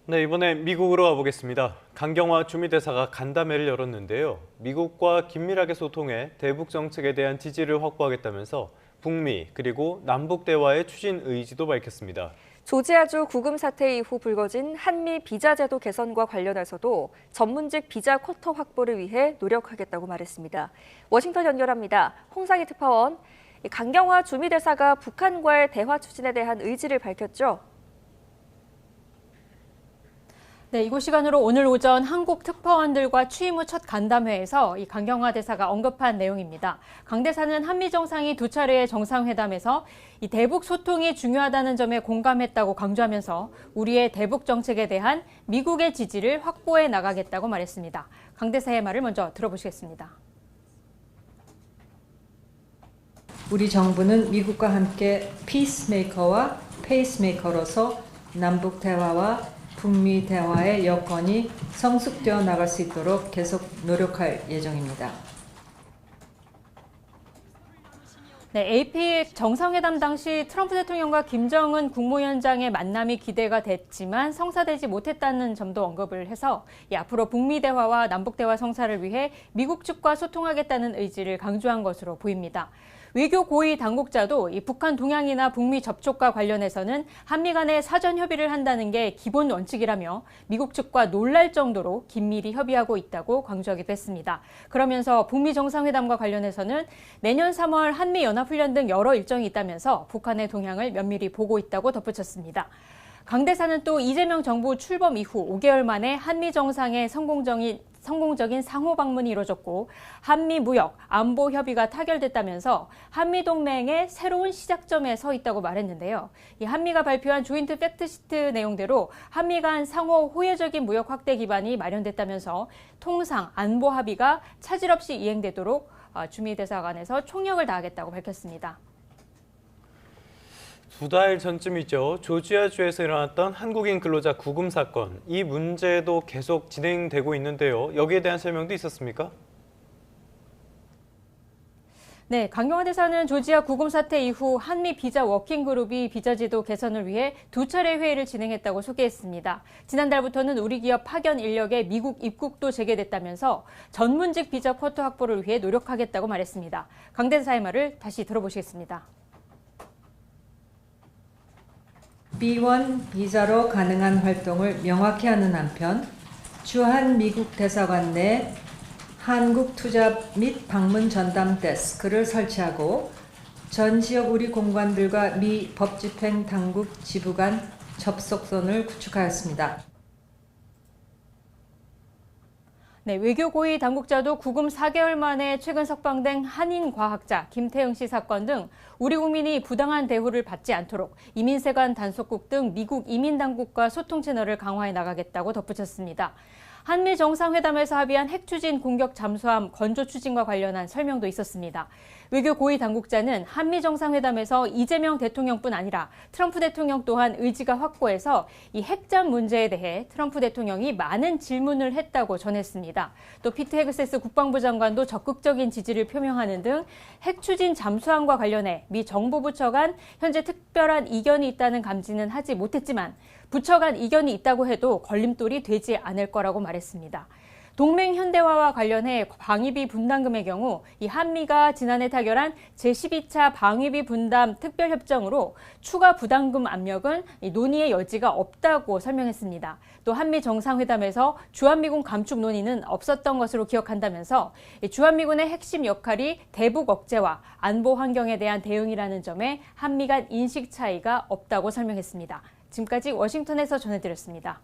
네, 이번에 미국으로 가보겠습니다. 강경화 주미대사가 간담회를 열었는데요. 미국과 긴밀하게 소통해 대북 정책에 대한 지지를 확보하겠다면서 북미 그리고 남북 대화의 추진 의지도 밝혔습니다. 조지아주 구금 사태 이후 불거진 한미 비자 제도 개선과 관련해서도 전문직 비자 쿼터 확보를 위해 노력하겠다고 말했습니다. 워싱턴 연결합니다. 홍상희 특파원, 강경화 주미대사가 북한과의 대화 추진에 대한 의지를 밝혔죠? 네, 이곳 시간으로 오늘 오전 한국 특파원들과 취임 후 첫 간담회에서 이 강경화 대사가 언급한 내용입니다. 강 대사는 한미 정상이 두 차례의 정상회담에서 이 대북 소통이 중요하다는 점에 공감했다고 강조하면서 우리의 대북 정책에 대한 미국의 지지를 확보해 나가겠다고 말했습니다. 강 대사의 말을 먼저 들어보시겠습니다. 우리 정부는 미국과 함께 피스메이커와 페이스메이커로서 남북 대화와 북미 대화의 여건이 성숙되어 나갈 수 있도록 계속 노력할 예정입니다. 네, APEC 정상회담 당시 트럼프 대통령과 김정은 국무위원장의 만남이 기대가 됐지만 성사되지 못했다는 점도 언급을 해서 앞으로 북미 대화와 남북 대화 성사를 위해 미국 측과 소통하겠다는 의지를 강조한 것으로 보입니다. 외교 고위 당국자도 이 북한 동향이나 북미 접촉과 관련해서는 한미 간에 사전 협의를 한다는 게 기본 원칙이라며 미국 측과 놀랄 정도로 긴밀히 협의하고 있다고 강조하기도 했습니다. 그러면서 북미 정상회담과 관련해서는 내년 3월 한미연합훈련 등 여러 일정이 있다면서 북한의 동향을 면밀히 보고 있다고 덧붙였습니다. 강 대사는 또 이재명 정부 출범 이후 5개월 만에 한미 정상의 성공적인 상호 방문이 이루어졌고 한미 무역, 안보 협의가 타결됐다면서 한미 동맹의 새로운 시작점에 서 있다고 말했는데요. 이 한미가 발표한 조인트 팩트시트 내용대로 한미 간 상호 호혜적인 무역 확대 기반이 마련됐다면서 통상, 안보 합의가 차질 없이 이행되도록 주미 대사관에서 총력을 다하겠다고 밝혔습니다. 2달 전쯤이죠. 조지아주에서 일어났던 한국인 근로자 구금 사건. 이 문제도 계속 진행되고 있는데요. 여기에 대한 설명도 있었습니까? 네, 강경화 대사는 조지아 구금 사태 이후 한미 비자 워킹그룹이 비자 제도 개선을 위해 두 차례 회의를 진행했다고 소개했습니다. 지난달부터는 우리 기업 파견 인력의 미국 입국도 재개됐다면서 전문직 비자 쿼터 확보를 위해 노력하겠다고 말했습니다. 강 대사의 말을 다시 들어보시겠습니다. B1 비자로 가능한 활동을 명확히 하는 한편 주한 미국 대사관 내 한국 투자 및 방문 전담 데스크를 설치하고 전 지역 우리 공관들과 미 법집행 당국 지부 간 접속선을 구축하였습니다. 네, 외교 고위 당국자도 구금 4개월 만에 최근 석방된 한인 과학자 김태형 씨 사건 등 우리 국민이 부당한 대우를 받지 않도록 이민세관 단속국 등 미국 이민당국과 소통 채널을 강화해 나가겠다고 덧붙였습니다. 한미 정상회담에서 합의한 핵추진 공격 잠수함 건조 추진과 관련한 설명도 있었습니다. 외교 고위 당국자는 한미 정상회담에서 이재명 대통령뿐 아니라 트럼프 대통령 또한 의지가 확고해서 이 핵잠 문제에 대해 트럼프 대통령이 많은 질문을 했다고 전했습니다. 또 피트 헤그세스 국방부 장관도 적극적인 지지를 표명하는 등 핵추진 잠수함과 관련해 미 정보부처 간 현재 특별한 이견이 있다는 감지는 하지 못했지만 부처 간 이견이 있다고 해도 걸림돌이 되지 않을 거라고 말했습니다. 동맹 현대화와 관련해 방위비 분담금의 경우 이 한미가 지난해 타결한 제12차 방위비 분담 특별협정으로 추가 부담금 압력은 논의의 여지가 없다고 설명했습니다. 또 한미 정상회담에서 주한미군 감축 논의는 없었던 것으로 기억한다면서 주한미군의 핵심 역할이 대북 억제와 안보 환경에 대한 대응이라는 점에 한미 간 인식 차이가 없다고 설명했습니다. 지금까지 워싱턴에서 전해드렸습니다.